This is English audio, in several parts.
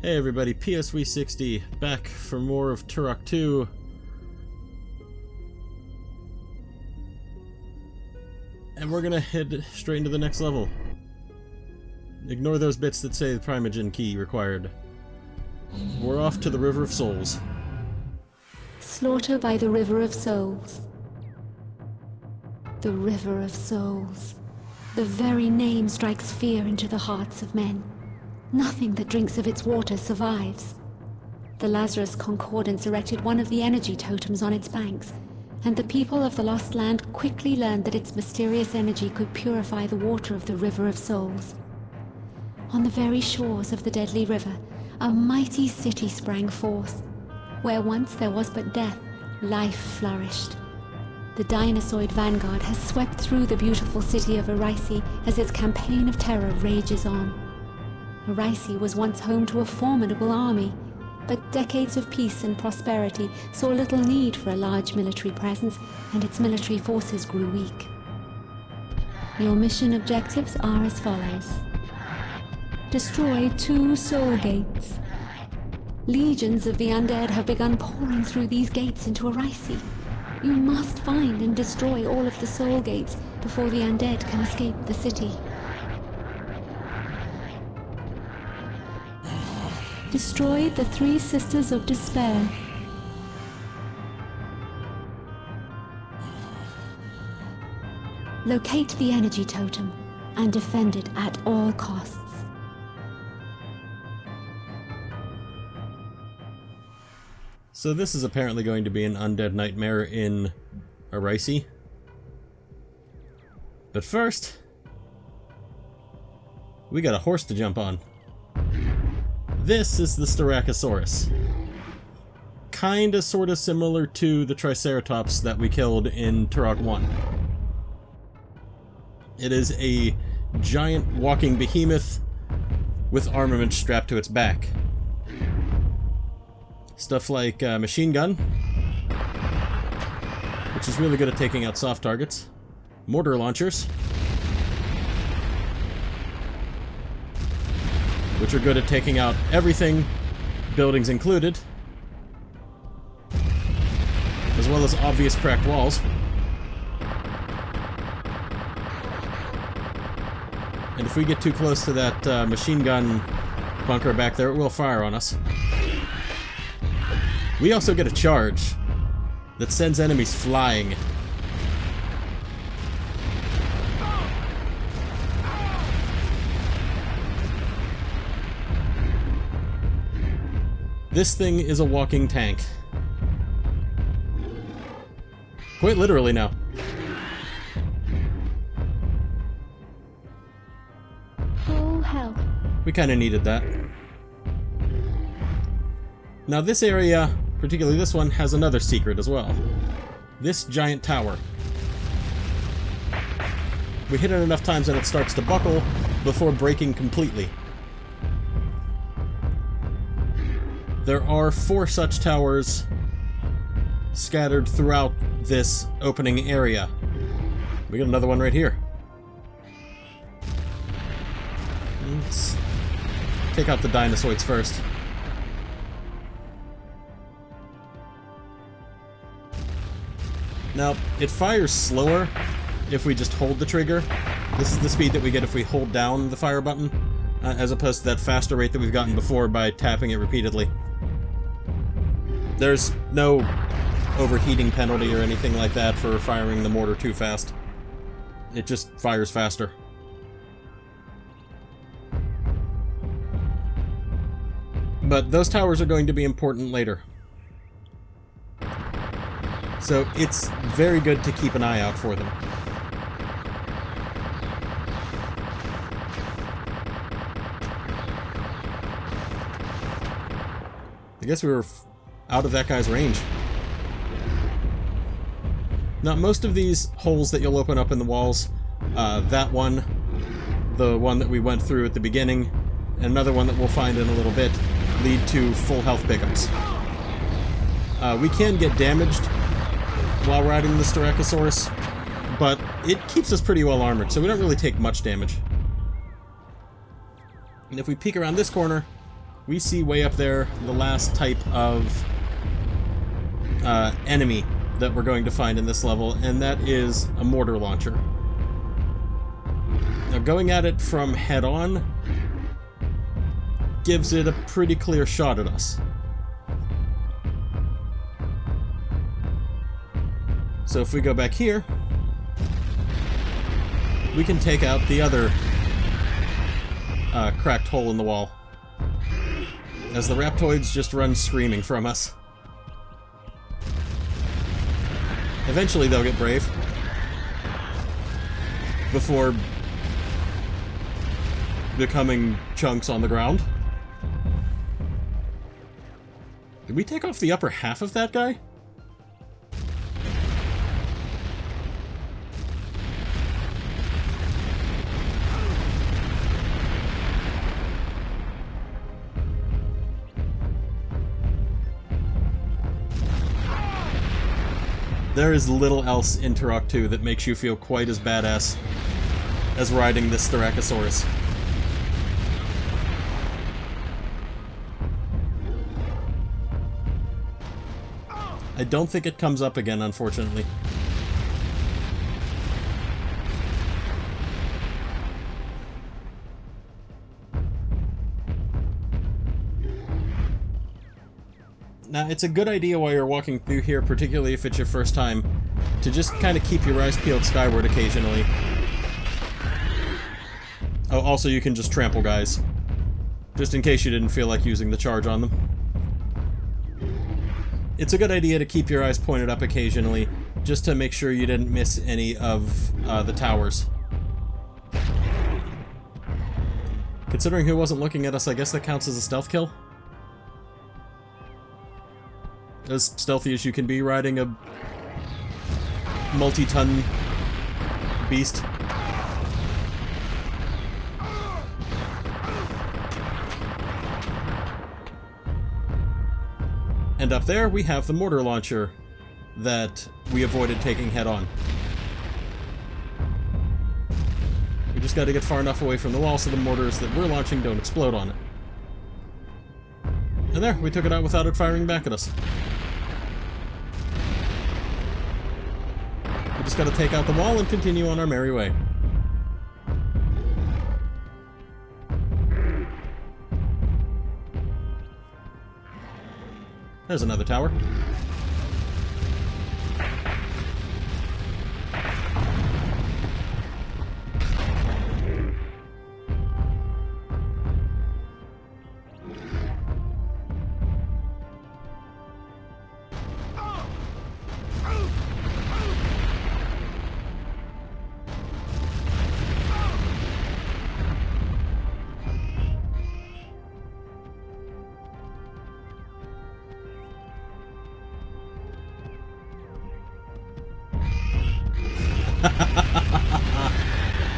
Hey everybody, PSV60 back for more of Turok 2. And we're gonna head straight into the next level. Ignore those bits that say the Primogen key required. We're off to the River of Souls. Slaughter by the River of Souls. The River of Souls. The very name strikes fear into the hearts of men. Nothing that drinks of its water survives. The Lazarus Concordance erected one of the energy totems on its banks, and the people of the Lost Land quickly learned that its mysterious energy could purify the water of the River of Souls. On the very shores of the deadly river, a mighty city sprang forth. Where once there was but death, life flourished. The Dinosaur vanguard has swept through the beautiful city of Arisi as its campaign of terror rages on. Arisi was once home to a formidable army, but decades of peace and prosperity saw little need for a large military presence, and its military forces grew weak. Your mission objectives are as follows. Destroy 2 soul gates. Legions of the undead have begun pouring through these gates into Arisi. You must find and destroy all of the soul gates before the undead can escape the city. Destroy the 3 Sisters of Despair. Locate the energy totem and defend it at all costs. So this is apparently going to be an undead nightmare in Arisi. But first, we got a horse to jump on. This is the Styracosaurus. Kinda sorta similar to the Triceratops that we killed in Turok 1. It is a giant walking behemoth with armament strapped to its back. Stuff like machine gun, which is really good at taking out soft targets. Mortar launchers, which are good at taking out everything, buildings included, as well as obvious cracked walls. And if we get too close to that machine gun bunker back there, it will fire on us. We also get a charge that sends enemies flying. This thing is a walking tank. Quite literally now. Oh, hell. We kinda needed that. Now this area, particularly this one, has another secret as well. This giant tower. We hit it enough times and it starts to buckle before breaking completely. There are 4 such towers scattered throughout this opening area. We got another one right here. Let's take out the dinosaurs first. Now, it fires slower if we just hold the trigger. This is the speed that we get if we hold down the fire button, as opposed to that faster rate that we've gotten before by tapping it repeatedly. There's no overheating penalty or anything like that for firing the mortar too fast. It just fires faster. But those towers are going to be important later. So it's very good to keep an eye out for them. I guess we were out of that guy's range. Now, most of these holes that you'll open up in the walls, that one, the one that we went through at the beginning, and another one that we'll find in a little bit, lead to full health pickups. We can get damaged while riding the Styracosaurus, but it keeps us pretty well armored, so we don't really take much damage. And if we peek around this corner, we see way up there the last type of enemy that we're going to find in this level, and that is a mortar launcher. Now, going at it from head-on gives it a pretty clear shot at us. So if we go back here, we can take out the other cracked hole in the wall, as the Raptoids just run screaming from us. Eventually they'll get brave, before becoming chunks on the ground. Did we take off the upper half of that guy? There is little else in Turok 2 that makes you feel quite as badass as riding this Styracosaurus. I don't think it comes up again, unfortunately. Now, it's a good idea while you're walking through here, particularly if it's your first time, to just kind of keep your eyes peeled skyward occasionally. Oh, also you can just trample guys, just in case you didn't feel like using the charge on them. It's a good idea to keep your eyes pointed up occasionally, just to make sure you didn't miss any of the towers. Considering who wasn't looking at us, I guess that counts as a stealth kill? As stealthy as you can be riding a multi-ton beast. And up there we have the mortar launcher that we avoided taking head-on. We just gotta get far enough away from the wall so the mortars that we're launching don't explode on it. And there, we took it out without it firing back at us. We just gotta take out the wall and continue on our merry way. There's another tower.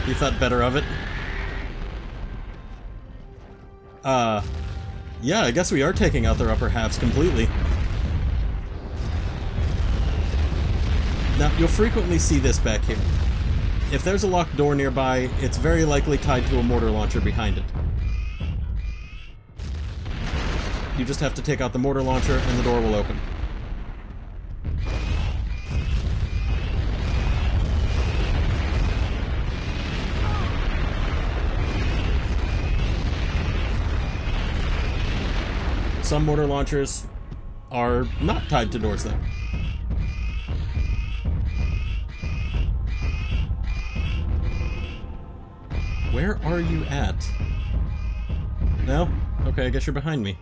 You thought better of it? Yeah, I guess we are taking out their upper halves completely. Now, you'll frequently see this back here. If there's a locked door nearby, it's very likely tied to a mortar launcher behind it. You just have to take out the mortar launcher and the door will open. Some mortar launchers are not tied to doors, though. Where are you at? No? Okay, I guess you're behind me.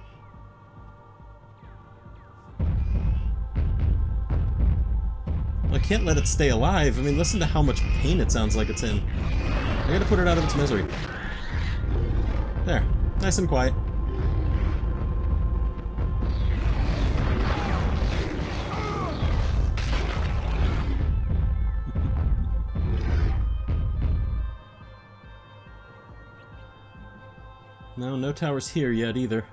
Well, I can't let it stay alive. I mean, listen to how much pain it sounds like it's in. I gotta put it out of its misery. There. Nice and quiet. No, no towers here yet either.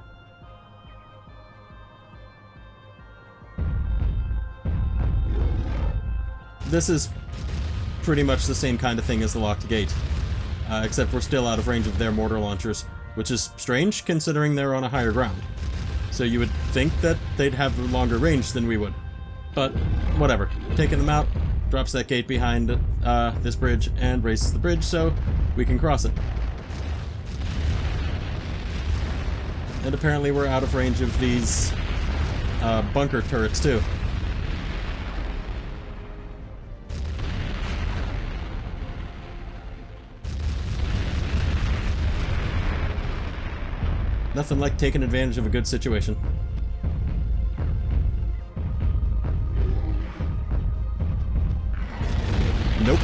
This is pretty much the same kind of thing as the locked gate, except we're still out of range of their mortar launchers, which is strange considering they're on a higher ground. So you would think that they'd have longer range than we would. But whatever. Taking them out drops that gate behind this bridge and raises the bridge so we can cross it. And apparently we're out of range of these bunker turrets too. Nothing like taking advantage of a good situation. Nope.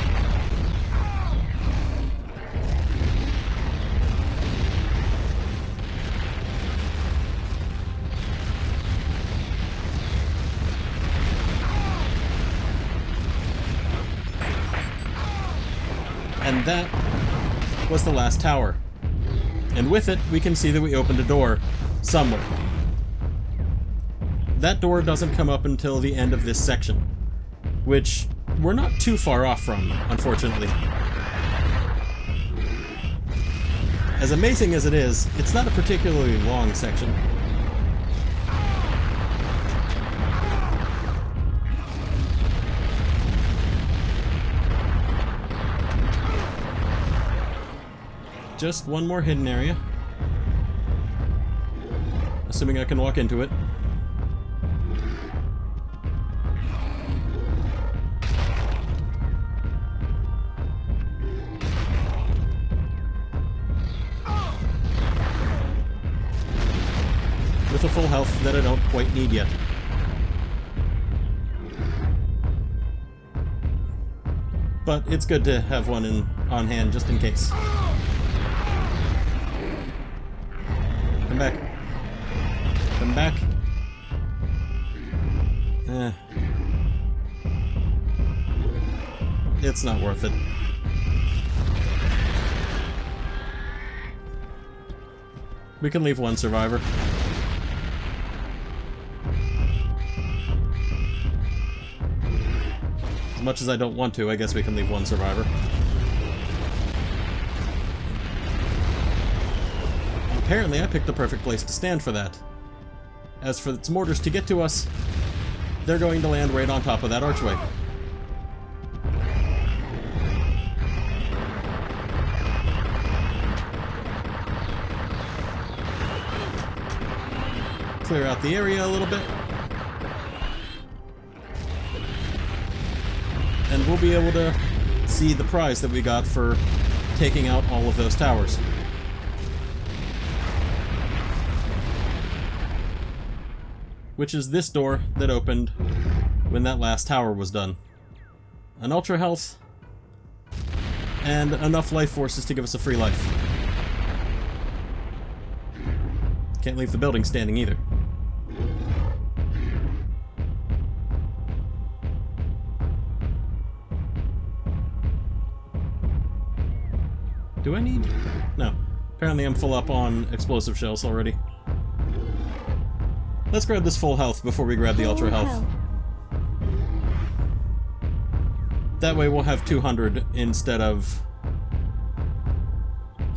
And that was the last tower. And with it, we can see that we opened a door somewhere. That door doesn't come up until the end of this section, which we're not too far off from, unfortunately. As amazing as it is, it's not a particularly long section. Just one more hidden area. Assuming I can walk into it. With a full health that I don't quite need yet. But it's good to have one on hand just in case. Come back. Come back. It's not worth it. We can leave one survivor. As much as I don't want to, I guess we can leave one survivor. Apparently, I picked the perfect place to stand for that. As for its mortars to get to us, they're going to land right on top of that archway. Clear out the area a little bit. And we'll be able to see the prize that we got for taking out all of those towers. Which is this door that opened when that last tower was done. An ultra health, and enough life forces to give us a free life. Can't leave the building standing either. Do I need? No. Apparently I'm full up on explosive shells already. Let's grab this full health before we grab the ultra health. That way we'll have 200 instead of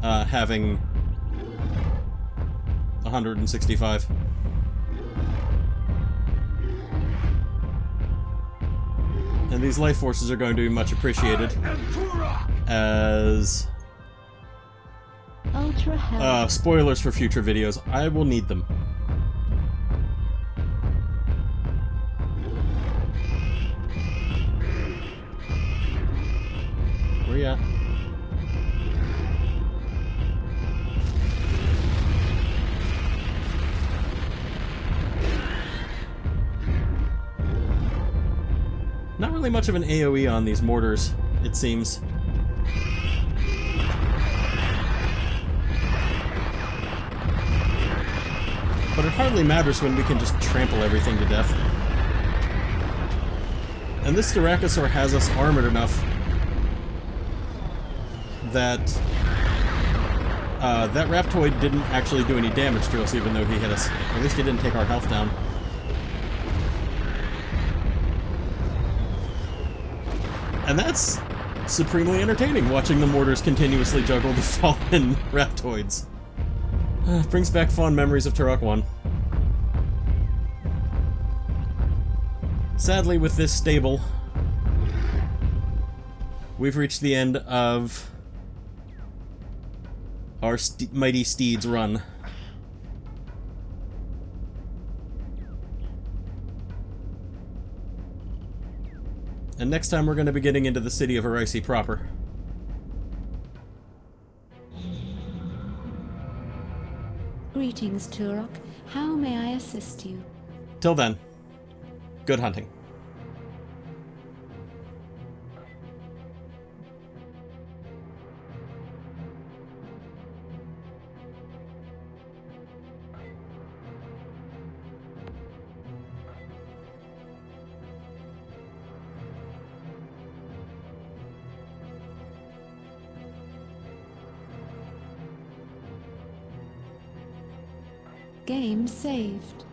having 165. And these life forces are going to be much appreciated as ultra health. Spoilers for future videos. I will need them. Where you at? Not really much of an AoE on these mortars, it seems. But it hardly matters when we can just trample everything to death. And this Styracosaur has us armored enough that that Raptoid didn't actually do any damage to us even though he hit us. At least he didn't take our health down. And that's supremely entertaining, watching the mortars continuously juggle the fallen Raptoids. Brings back fond memories of Turok 1. Sadly, with this stable, we've reached the end of our Mighty Steeds run. And next time we're going to be getting into the city of Arisi proper. Greetings, Turok. How may I assist you? Till then, good hunting. Game saved.